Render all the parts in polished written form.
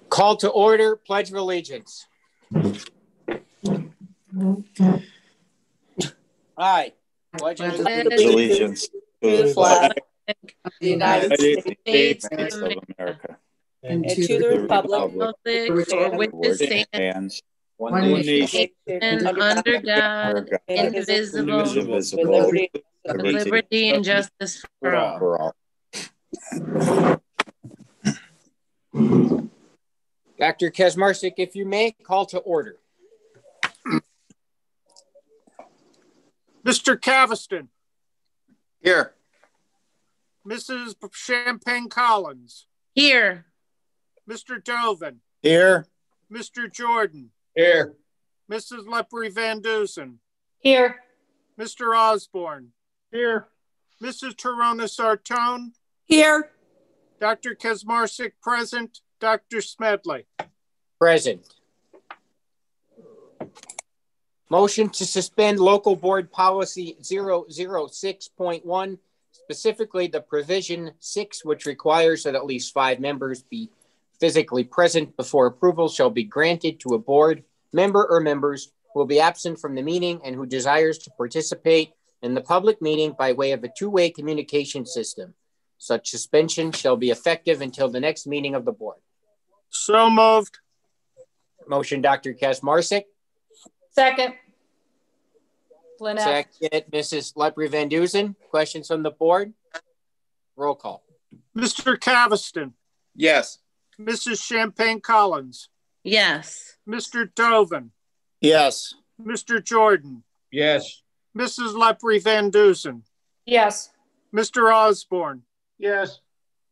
Call to order, Pledge of Allegiance. I pledge allegiance to the flag of the United States of America and to the republic for which it stands, one nation, under God, indivisible, with liberty and justice for all. Dr. Kaczmarczyk, if you may, call to order. Mr. Caviston. Here. Mrs. Champagne Collins. Here. Mr. Dovin. Here. Mr. Jordan. Here. Mrs. Lepre Van Dusen. Here. Mr. Osborne. Here. Mrs. Torona Sartone. Here. Dr. Kaczmarczyk present. Dr. Smedley. Present. Motion to suspend local board policy 006.1, specifically the provision 6, which requires that at least 5 members be physically present before approval shall be granted to a board member or members who will be absent from the meeting and who desires to participate in the public meeting by way of a two-way communication system. Such suspension shall be effective until the next meeting of the board. So moved. Motion, Dr. Kaczmarczyk. Second. Second, Mrs. Lepre Van Dusen. Questions from the board? Roll call. Mr. Caviston. Yes. Mrs. Champagne Collins. Yes. Mr. Dovin. Yes. Mr. Jordan. Yes. Mrs. Lepre Van Dusen. Yes. Mr. Osborne. Yes.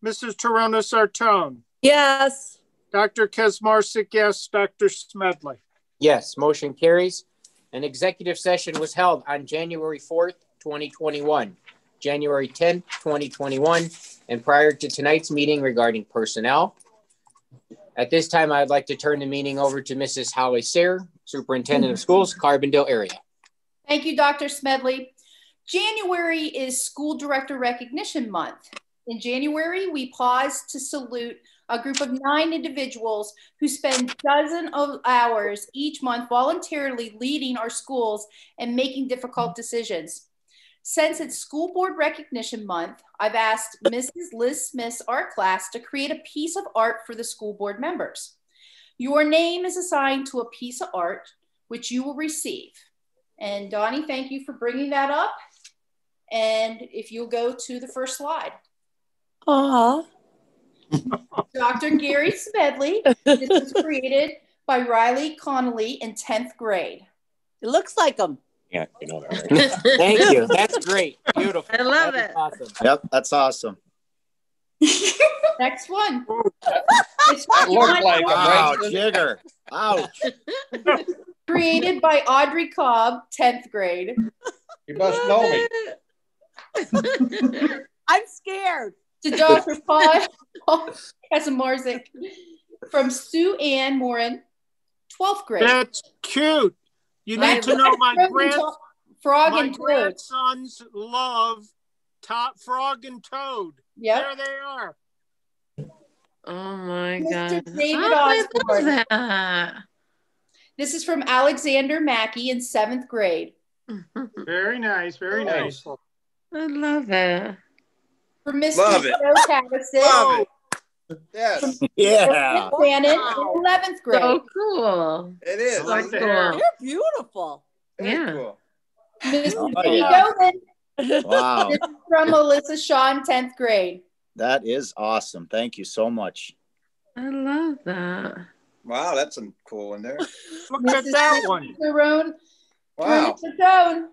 Mrs. Torona Sartone. Yes. Dr. Kaczmarczyk, yes. Dr. Smedley. Yes, motion carries. An executive session was held on January 4th, 2021, January 10th, 2021, and prior to tonight's meeting regarding personnel. At this time, I'd like to turn the meeting over to Mrs. Holly Sayre, Superintendent of Schools, Carbondale area. Thank you, Dr. Smedley. January is School Director Recognition Month. In January, we pause to salute a group of 9 individuals who spend dozens of hours each month voluntarily leading our schools and making difficult decisions. Since it's School Board Recognition Month, I've asked Mrs. Liz Smith's art class to create a piece of art for the school board members. Your name is assigned to a piece of art, which you will receive. And Donnie, thank you for bringing that up. And if you'll go to the first slide. Dr. Gary Smedley. This was created by Riley Connolly in 10th grade. It looks like them. Yeah, you know that, right? Thank you. That's great. Beautiful. I love it. Awesome. Yep, that's awesome. Next one. That looked like Wow, jigger. Ouch. Created by Audrey Cobb, 10th grade. You must know me. I'm scared. To Dr. Paul Kaczmarczyk from Sue Ann Morin, 12th grade. That's cute. You need to know my grandsons love Top Frog and Toad. Yep. There they are. Oh my Mr. God. David Osborne. This is from Alexander Mackey in 7th grade. Very nice. Very nice. I love it. For Mr. Love it. Joe Cavison. Love it. Yes. Yeah. Shannon, 11th grade. So cool. It is. So cool. You're beautiful. Yeah. Cool. Mr. Oh, Jenny yeah. Dolan. Wow. This is from Melissa Shaw in 10th grade. That is awesome. Thank you so much. I love that. Wow, that's a cool one there. Look at that one. Wow. Stone.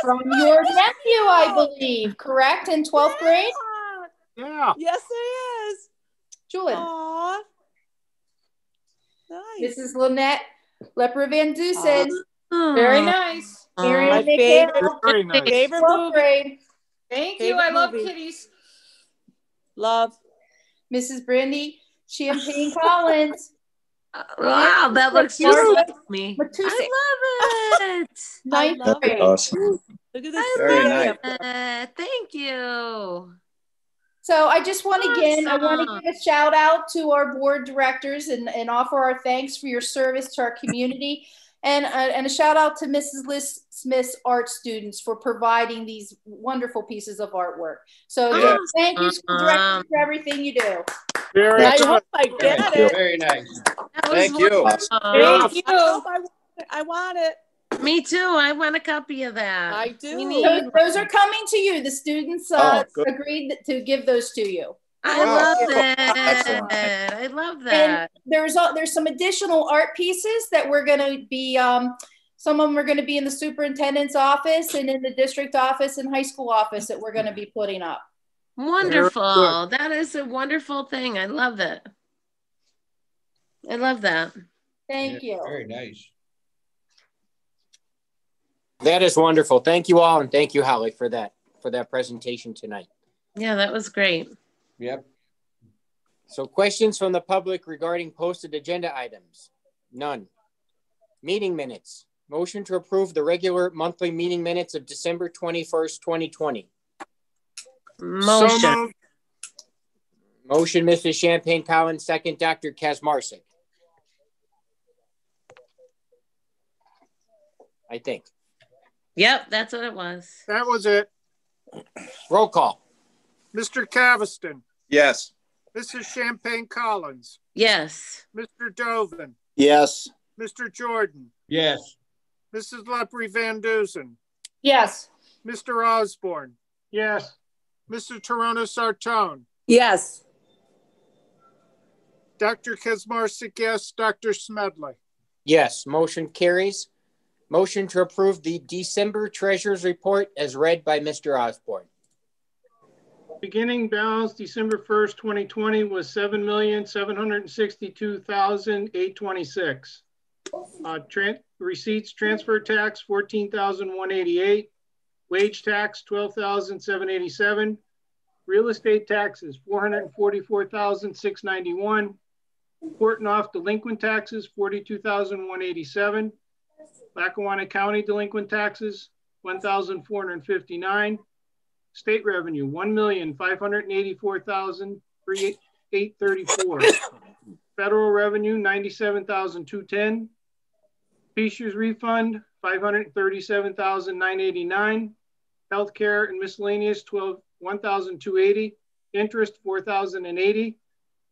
From your nephew, I believe, correct? In 12th grade? Yeah. Yes, it is. Julian. Aww. Nice. This is Lynette Lepre Van Dusen. Very nice. My favorite, Very nice. favorite 12th movie. grade. Thank Favorite you. I love movie. kitties. Love. Mrs. Brandy Champagne Collins. Wow, that looks just like me. Matusik. I love it. Ninth love grade. Awesome. Look at this. Very I nice. love it. Thank you. So I just want to I want Awesome. to give a shout out to our board directors and offer our thanks for your service to our community. And a shout out to Mrs. Liz Smith's art students for providing these wonderful pieces of artwork. So again, thank you, school directors, for everything you do. Very I good. hope I get Thank you. it. Very nice. That was Thank you. wonderful. I hope I want it. Me too. I want a copy of that. I do. We need- Those are coming to you. The students Oh, good. agreed to give those to you. I Wow. love it. Excellent. I love And that. there's some additional art pieces that we're going to be, some of them are going to be in the superintendent's office and in the district office and high school office that we're going to be putting up. Wonderful. That is a wonderful thing. I love it. I love that. Thank you. Very nice. That is wonderful. Thank you all, and thank you, Holly, for that presentation tonight. Yeah, that was great. Yep. So questions from the public regarding posted agenda items? None. Meeting minutes. Motion to approve the regular monthly meeting minutes of December 21st, 2020. Motion. So moved. Motion, Mrs. Champagne-Collins, second, Dr. Kazmarczyk. I think. Yep, that's what it was. That was it. Roll call. Mr. Caviston, Yes. Mrs. Champagne Collins, Yes. Mr. Dovin, Yes. Mr. Jordan, Yes. Mrs. Lepre Van Dusen, Yes. Mr. Osborne, Yes. Mr. Torona Sartone, Yes. Dr. Kazmarczyk, yes, Dr. Smedley. Yes, motion carries. Motion to approve the December Treasurer's Report as read by Mr. Osborne. Beginning balance December 1st, 2020 was $7,762,826. Receipts, transfer tax, $14,188. Wage tax, $12,787. Real estate taxes, $444,691. Court and off delinquent taxes, $42,187. Lackawanna County delinquent taxes, $1,459. State revenue, $1,584,834. Federal revenue, $97,210. Features refund, $537,989. Healthcare and miscellaneous, $1,280. Interest, $4,080.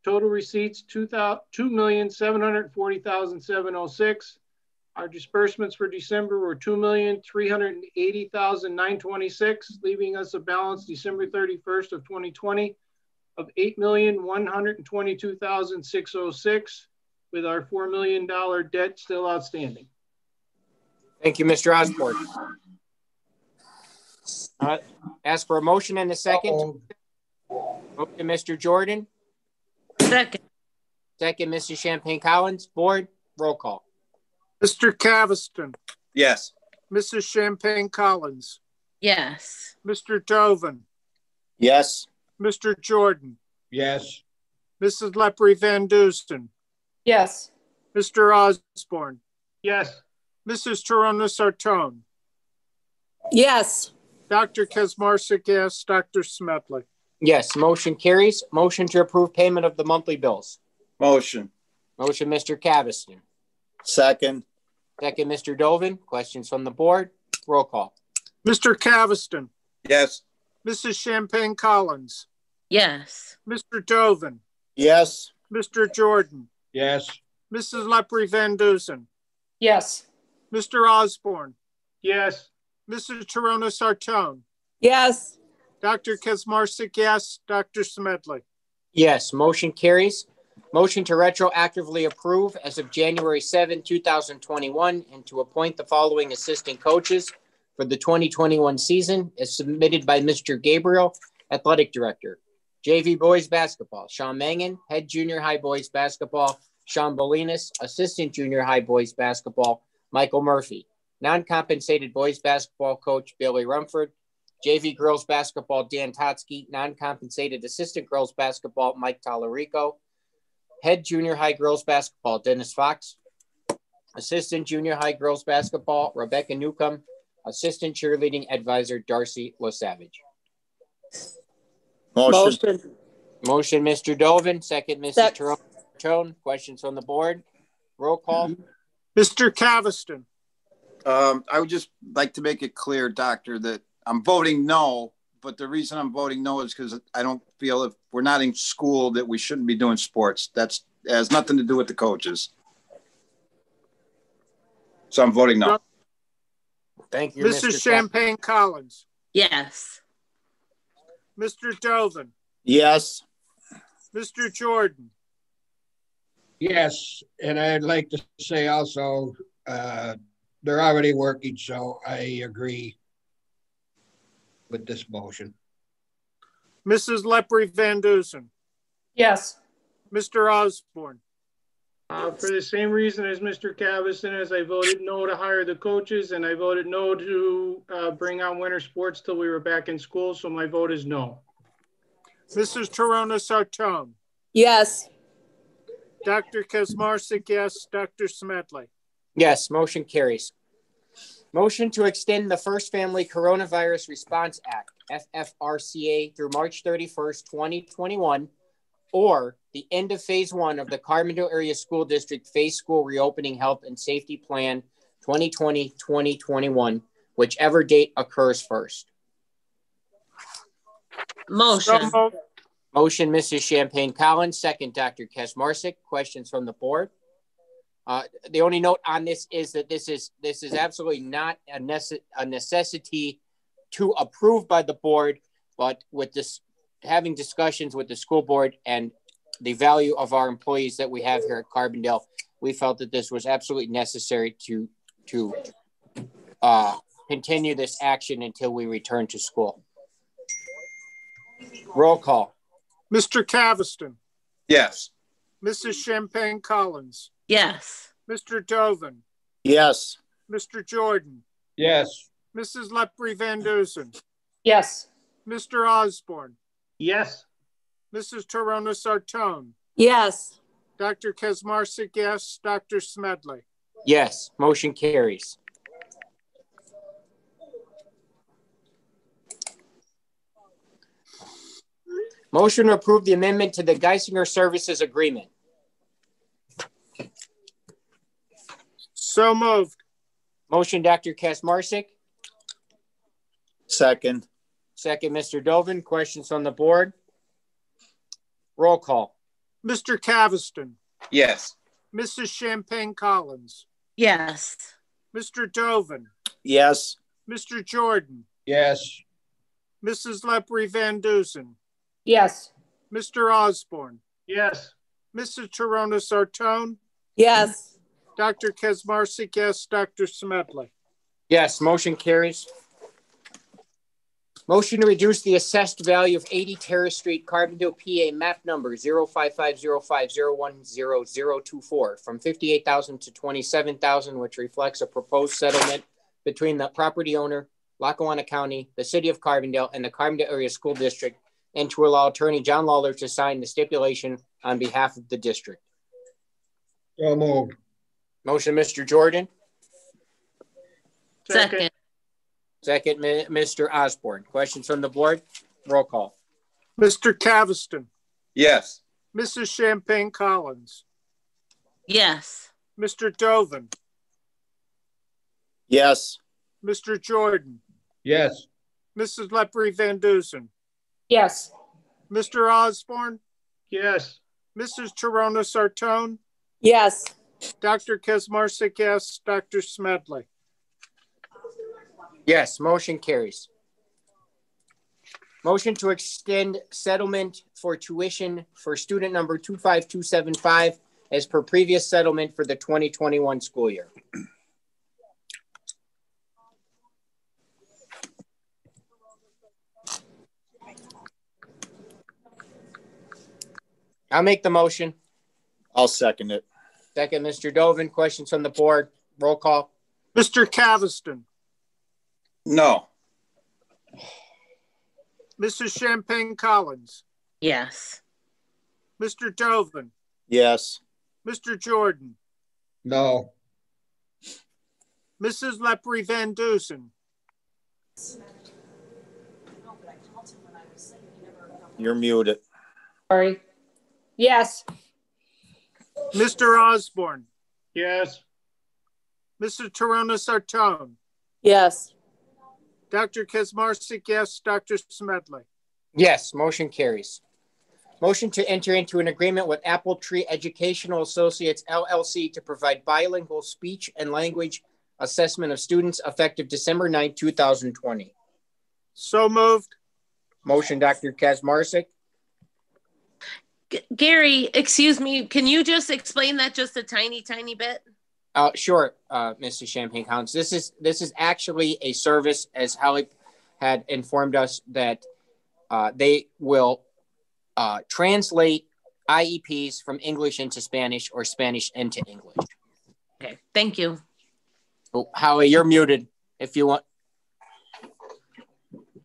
Total receipts, $2,740,706. Our disbursements for December were $2,380,926, leaving us a balance December 31st of 2020 of $8,122,606, with our $4 million debt still outstanding. Thank you, Mr. Osborne. Ask for a motion and a second. Motion, Mr. Jordan. Second. Second, Mrs. Champagne-Collins. Board, roll call. Mr. Caviston, Yes. Mrs. Champagne Collins, Yes. Mr. Dovin, Yes. Mr. Jordan, Yes. Mrs. Lepre Van Dusen, Yes. Mr. Osborne, Yes. Mrs. Torona Sartone, Yes. Dr. Kazmarczyk, yes, Dr. Smedley. Yes, motion carries. Motion to approve payment of the monthly bills. Motion. Motion, Mr. Caviston. Second. Second, Mr. Dovin. Questions from the board? Roll call. Mr. Caviston, Yes. Mrs. Champagne Collins, Yes. Mr. Dovin, Yes. Mr. Jordan, Yes. Mrs. Lepre Van Dusen, Yes. Mr. Osborne, Yes. Mrs. Torona Sartone, Yes. Dr. Kazmarczyk, yes, Dr. Smedley. Yes, motion carries. Motion to retroactively approve as of January 7, 2021, and to appoint the following assistant coaches for the 2021 season is submitted by Mr. Gabriel, Athletic Director. JV Boys Basketball, Sean Mangan. Head Junior High Boys Basketball, Sean Bolinas. Assistant Junior High Boys Basketball, Michael Murphy. Non-compensated Boys Basketball Coach, Billy Rumford. JV Girls Basketball, Dan Totsky. Non-compensated Assistant Girls Basketball, Mike Tallarico. Head Junior High Girls Basketball, Dennis Fox. Assistant Junior High Girls Basketball, Rebecca Newcomb. Assistant Cheerleading Advisor, Darcy LaSavage. Motion. Motion, Mr. Dovin. Second, Mrs. Tyrone. Questions on the board? Roll call. Mr. Caviston. I would just like to make it clear, Doctor, that I'm voting no, but the reason I'm voting no is because I don't feel if we're not in school that we shouldn't be doing sports. That has nothing to do with the coaches. So I'm voting no. Thank you, Mrs. Champagne Collins. Yes. Mr. Dovin. Yes. Mr. Jordan. Yes, and I'd like to say also, they're already working, so I agree with this motion. Mrs. Lepre Van Dusen. Yes. Mr. Osborne. For the same reason as Mr. Caviston, as I voted no to hire the coaches, and I voted no to bring on winter sports till we were back in school, so my vote is no. Mrs. Torona Sartone. Yes. Dr. Kazmarsik, yes. Dr. Smedley. Yes, motion carries. Motion to extend the First Family Coronavirus Response Act, FFRCA, through March 31st, 2021, or the end of Phase 1 of the Carbondale Area School District Phase School Reopening Health and Safety Plan 2020-2021, whichever date occurs first. Motion. Motion, Mrs. Champagne Collins. Second, Dr. Kesmarsik. Questions from the board? The only note on this is that this is absolutely not a necessity to approve by the board, but with this having discussions with the school board and the value of our employees that we have here at Carbondale, we felt that this was absolutely necessary to continue this action until we return to school. Roll call. Mr. Caviston. Yes. Mrs. Champagne Collins. Yes. Mr. Dovin. Yes. Mr. Jordan. Yes. Mrs. Lepre Van Dusen. Yes. Mr. Osborne. Yes. Mrs. Torona Sartone. Yes. Dr. Kazmarsik, yes. Dr. Smedley. Yes, motion carries. Motion to approve the amendment to the Geisinger Services Agreement. So moved. Motion, Dr. Kasmarsik. Second. Second, Mr. Dovin. Questions on the board? Roll call. Mr. Caviston. Yes. Mrs. Champagne Collins. Yes. Mr. Dovin. Yes. Mr. Jordan. Yes. Mrs. Lepre Van Dusen. Yes. Mr. Osborne. Yes. Mrs. Torona Sartone. Yes. Dr. Kazmarsik, yes. Dr. Smedley. Yes, motion carries. Motion to reduce the assessed value of 80 Terrace Street, Carbondale, PA, map number 05505010024 from $58,000 to $27,000, which reflects a proposed settlement between the property owner, Lackawanna County, the City of Carbondale, and the Carbondale Area School District, and to allow Attorney John Lawler to sign the stipulation on behalf of the district. So moved. Motion, Mr. Jordan. Second. Second, Mr. Osborne. Questions from the board? Roll call. Mr. Caviston. Yes. Mrs. Champagne Collins. Yes. Mr. Dovin. Yes. Mr. Jordan. Yes. Mrs. Lepre Van Dusen. Yes. Mr. Osborne. Yes. Mrs. Torona Sartone. Yes. Dr. Kazmarsik, yes. Dr. Smedley. Yes, motion carries. Motion to extend settlement for tuition for student number 25275 as per previous settlement for the 2021 school year. I'll make the motion. I'll second it. Second, Mr. Dovin. Questions from the board? Roll call. Mr. Caviston. No. Mrs. Champagne Collins. Yes. Mr. Dovin. Yes. Mr. Jordan. No. Mrs. Lepre Van Dusen. You're muted. Sorry. Yes. Mr. Osborne, Yes. Mr. Torona Sartone, Yes. Dr. Kesmarsik, yes, Dr. Smedley. Yes, motion carries. Motion to enter into an agreement with Apple Tree Educational Associates, LLC to provide bilingual speech and language assessment of students effective December 9, 2020. So moved. Motion, Dr. Kazmarsik. Gary, excuse me, can you just explain that just a tiny bit? Sure, Mr. Champagne-Collins. This is actually a service, as Holly had informed us, that they will translate IEPs from English into Spanish or Spanish into English. Okay, thank you. Oh, Holly, you're muted if you want.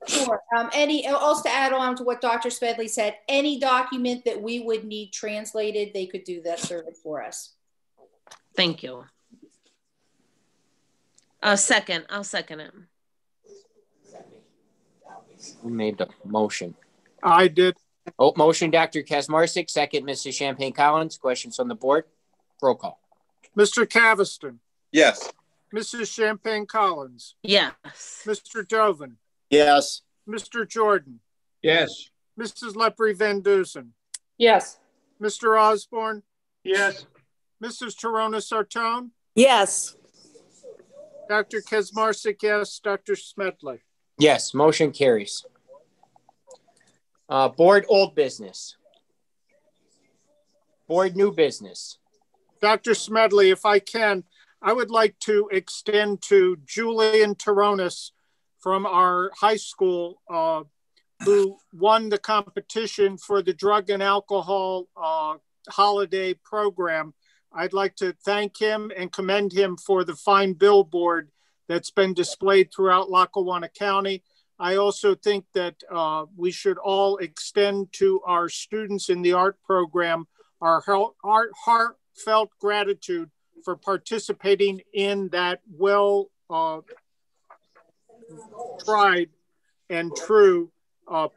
Sure. Also to add on to what Dr. Smedley said, any document that we would need translated, they could do that service for us. Thank you. I'll second it. Who made the motion? I did. Oh, motion, Dr. Kazmarsik. Second, Mrs. Champagne-Collins. Questions on the board? Roll call. Mr. Caveston, Yes. Mrs. Champagne-Collins, Yes. Mr. Dovin, Yes. Mr. Jordan, Yes. Mrs. Lepre Van Dusen, Yes. Mr. Osborne, Yes. Mrs. Torona Sartone, Yes. Dr. Kesmarsik, yes, Dr. Smedley. Yes, motion carries. Board old business. Board new business. Dr. Smedley, if I can, I would like to extend to Julian Toronis from our high school who won the competition for the drug and alcohol holiday program. I'd like to thank him and commend him for the fine billboard that's been displayed throughout Lackawanna County. I also think that we should all extend to our students in the art program our heartfelt gratitude for participating in that tried and true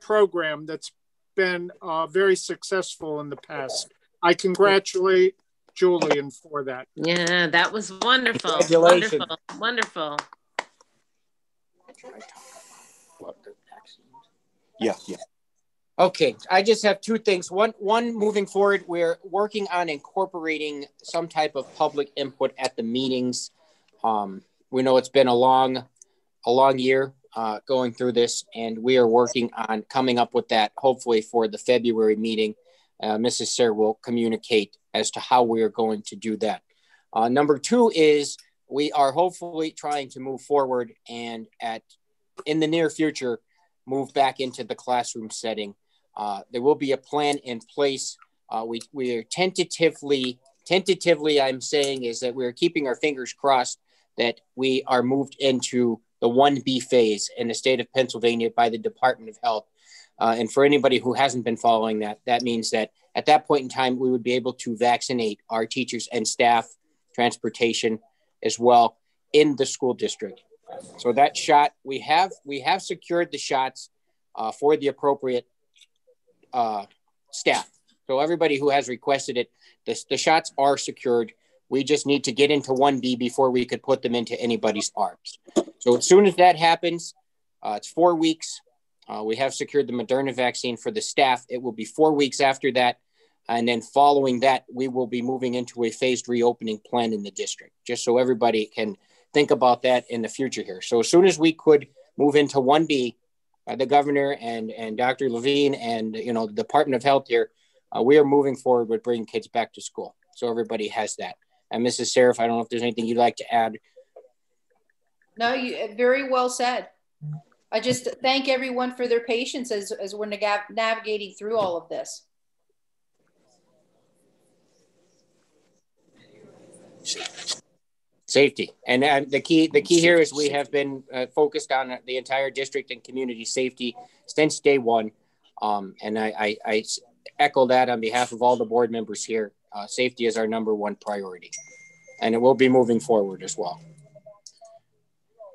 program that's been very successful in the past. I congratulate Julian for that. Yeah, that was wonderful. Congratulations. Wonderful. Yeah. Okay, I just have two things. One, moving forward, we're working on incorporating some type of public input at the meetings. We know it's been a long year going through this, and we are working on coming up with that, hopefully for the February meeting. Mrs. Sayre will communicate as to how we are going to do that. Number two is we are hopefully trying to move forward and in the near future, move back into the classroom setting. There will be a plan in place. We are tentatively, I'm saying is that we're keeping our fingers crossed that we are moved into the 1B phase in the state of Pennsylvania by the Department of Health. And for anybody who hasn't been following that, that means that at that point in time, we would be able to vaccinate our teachers and staff, transportation as well in the school district. So that shot, we have secured the shots for the appropriate staff. So everybody who has requested it, the shots are secured. We just need to get into 1B before we could put them into anybody's arms. So as soon as that happens, it's 4 weeks. We have secured the Moderna vaccine for the staff. It will be 4 weeks after that. And then following that, we will be moving into a phased reopening plan in the district, just so everybody can think about that in the future here. So as soon as we could move into 1B, the governor and Dr. Levine and, the Department of Health here, we are moving forward with bringing kids back to school. So everybody has that. And Mrs. Sayre, I don't know if there's anything you'd like to add. No, you very well said. I just thank everyone for their patience as we're navigating through all of this. Safety. And the key here is we have been focused on the entire district and community safety since day one. And I echo that on behalf of all the board members here. Safety is our number one priority, and it will be moving forward as well.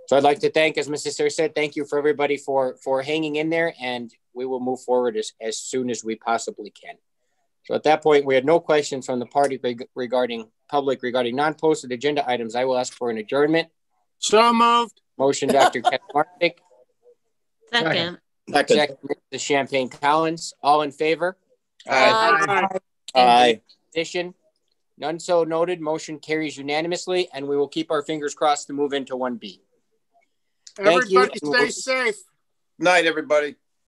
So I'd like to thank, as Mrs. Sayre said, thank you for everybody for hanging in there. And we will move forward as soon as we possibly can. So at that point, we had no questions from the party regarding non-posted agenda items. I will ask for an adjournment. So moved. Motion, Dr. Kaczmarczyk. Second. Second, Mrs. Champagne-Collins. All in favor? Aye. Aye. Addition? None so noted. Motion carries unanimously, and we will keep our fingers crossed to move into 1B. Thank you. Everybody stay safe. Night, everybody.